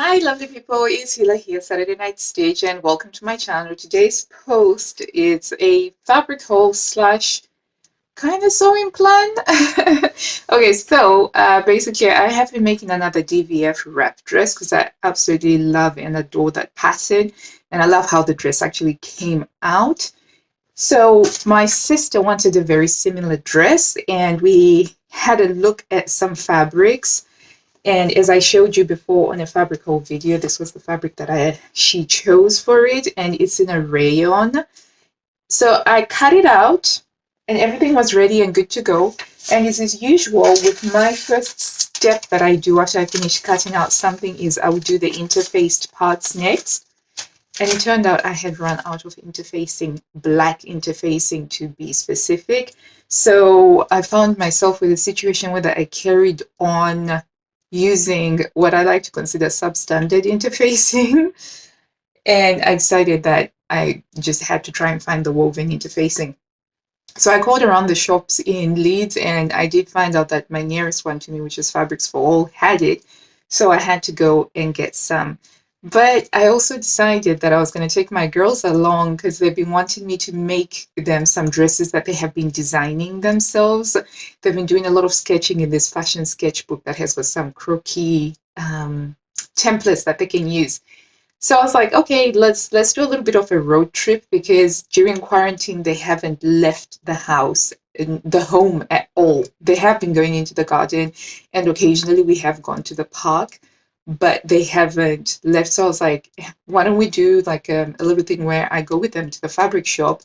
Hi, lovely people. It's Hila here, Saturday Night Stage, and welcome to my channel. Today's post is a fabric haul slash kind of sewing plan. Okay, so basically, I have been making another DVF wrap dress because I absolutely love and adore that pattern, and I love how the dress actually came out. So my sister wanted a very similar dress, and we had a look at some fabrics. And as I showed you before on a fabric haul video, this was the fabric that she chose for it, and it's in a rayon. So I cut it out, and everything was ready and good to go. And as usual, with my first step that I do after I finish cutting out something is I would do the interfaced parts next. And it turned out I had run out of interfacing, black interfacing to be specific. So I found myself with a situation where I carried on using what I like to consider substandard interfacing. And I decided that I just had to try and find the woven interfacing. So I called around the shops in Leeds, and I did find out that my nearest one to me, which is Fabrics for All, had it. So I had to go and get some. But I also decided that I was going to take my girls along because they've been wanting me to make them some dresses that they have been designing themselves. They've been doing a lot of sketching in this fashion sketchbook that has got some croquis templates that they can use. So I was like, okay, let's do a little bit of a road trip because during quarantine they haven't left the house, the home at all. They have been going into the garden, and occasionally we have gone to the park, but they haven't left. So I was like, why don't we do like a little thing where I go with them to the fabric shop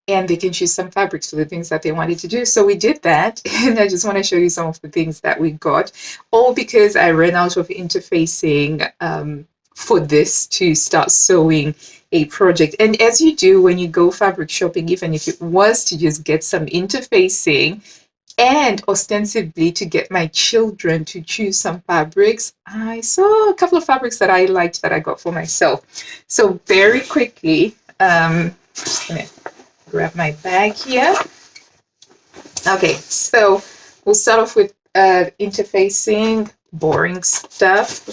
and they can choose some fabrics for the things that they wanted to do. So we did that, and I just want to show you some of the things that we got, all because I ran out of interfacing for this to start sewing a project. And as you do when you go fabric shopping, even if it was to just get some interfacing and ostensibly to get my children to choose some fabrics, I saw a couple of fabrics that I liked that I got for myself. So very quickly, I'm gonna grab my bag here. Okay, so we'll start off with interfacing, boring stuff.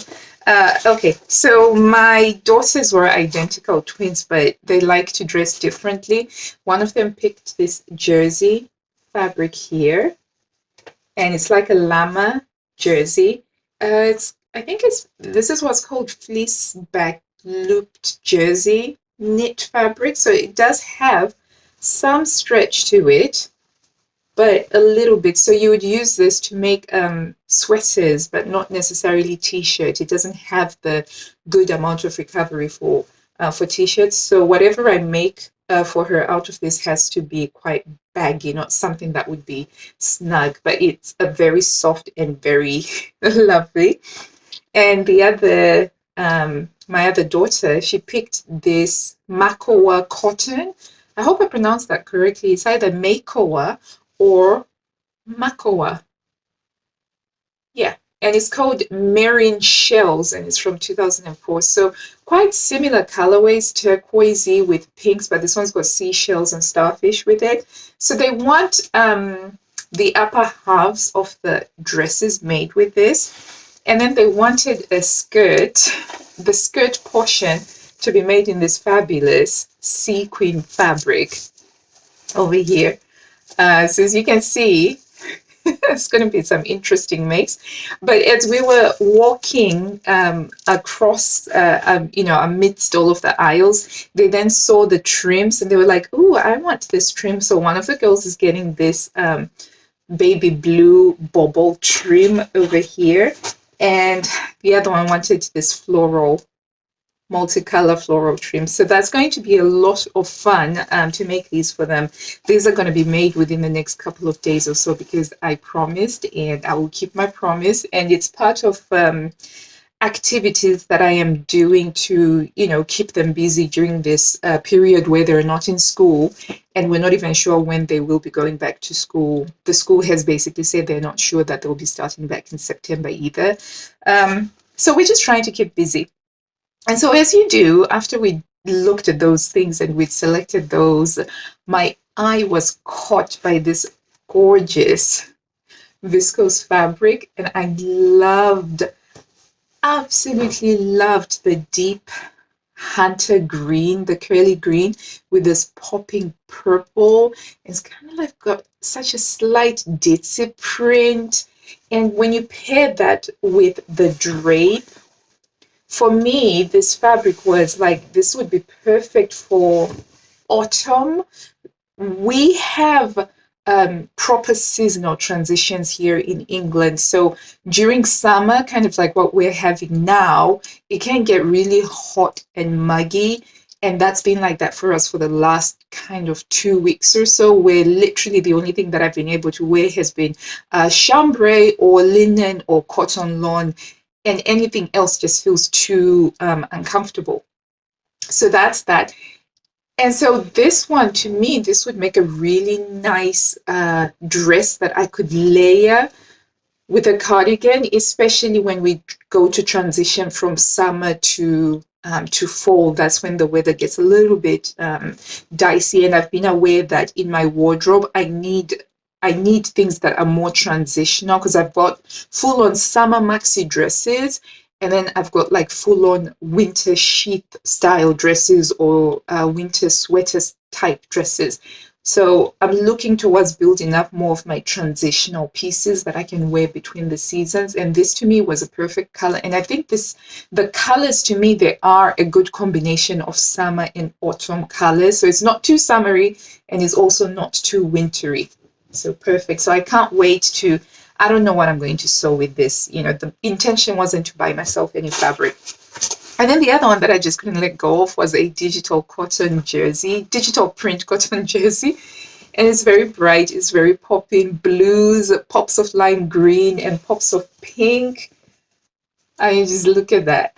Okay, so my daughters were identical twins, but they like to dress differently. One of them picked this jersey fabric here, and it's like a llama jersey. I think this is what's called fleece back looped jersey knit fabric. So it does have some stretch to it, but a little bit. So you would use this to make sweaters, but not necessarily t-shirt. It doesn't have the good amount of recovery for t-shirts. So whatever I make for her out of this has to be quite baggy, not something that would be snug, but it's a very soft and very lovely. And the other, my other daughter, she picked this Makowa cotton. I hope I pronounced that correctly. It's either Makowa or Makowa. Yeah. And it's called Marine Shells, and it's from 2004. So quite similar colorways, turquoisey with pinks, but this one's got seashells and starfish with it. So they want the upper halves of the dresses made with this. And then they wanted a skirt, the skirt portion to be made in this fabulous sequin fabric over here. So as you can see, it's going to be some interesting mix. But as we were walking across, amidst all of the aisles, they then saw the trims and they were like, "Ooh, I want this trim." So one of the girls is getting this baby blue bobble trim over here, and the other one wanted this floral multicolor floral trim. So that's going to be a lot of fun to make these for them. These are going to be made within the next couple of days or so because I promised, and I will keep my promise. And it's part of activities that I am doing to, keep them busy during this period where they're not in school, and we're not even sure when they will be going back to school. The school has basically said they're not sure that they'll be starting back in September either. So we're just trying to keep busy. And so as you do, after we looked at those things and we'd selected those, my eye was caught by this gorgeous viscose fabric, and I loved absolutely loved the deep hunter green, the curly green with this popping purple. It's kind of like got such a slight ditzy print. And when you pair that with the drape, for me, this fabric was like, this would be perfect for autumn. We have proper seasonal transitions here in England. So during summer, kind of like what we're having now, it can get really hot and muggy. And that's been like that for us for the last kind of 2 weeks or so, where literally the only thing that I've been able to wear has been chambray or linen or cotton lawn, and anything else just feels too uncomfortable. So that's that. And so this one, to me, this would make a really nice dress that I could layer with a cardigan, especially when we go to transition from summer to fall. That's when the weather gets a little bit dicey, and I've been aware that in my wardrobe, I need things that are more transitional, because I've got full on summer maxi dresses, and then I've got like full on winter sheath style dresses or winter sweater type dresses. So I'm looking towards building up more of my transitional pieces that I can wear between the seasons. And this to me was a perfect color. And I think the colors to me, they are a good combination of summer and autumn colors. So it's not too summery and it's also not too wintry. So perfect. So I can't wait to, I don't know what I'm going to sew with this. The intention wasn't to buy myself any fabric. And then the other one that I just couldn't let go of was a digital cotton jersey, digital print cotton jersey. And it's very bright, it's very popping, blues, pops of lime green, and pops of pink. I mean, just look at that.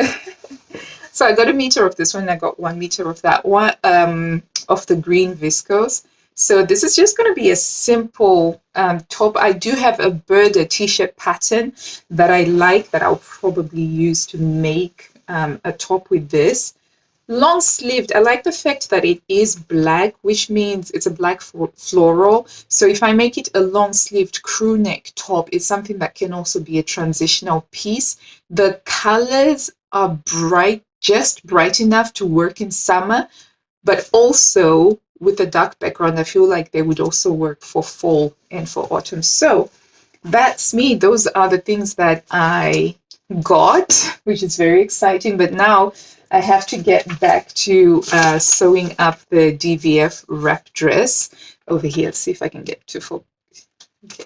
So I got a meter of this one, I got 1 meter of that one, of the green viscose. So this is just going to be a simple top. I do have a bird t-shirt pattern that I like, that I'll probably use to make a top with this. Long sleeved, I like the fact that it is black, which means it's a black floral. So if I make it a long sleeved crew neck top, it's something that can also be a transitional piece. The colors are bright, just bright enough to work in summer, but also with a dark background, I feel like they would also work for fall and for autumn. So that's me. Those are the things that I got, which is very exciting. But now I have to get back to sewing up the DVF wrap dress over here. Let's see if I can get to full. Okay.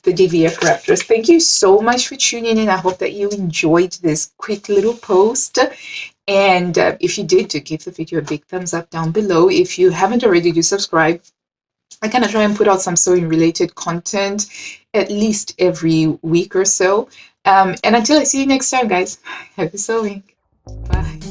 The DVF wrap dress. Thank you so much for tuning in. I hope that you enjoyed this quick little post. And if you did, do give the video a big thumbs up down below. If you haven't already, do subscribe. I kind of try and put out some sewing related content at least every week or so. And until I see you next time, guys, happy sewing. Bye.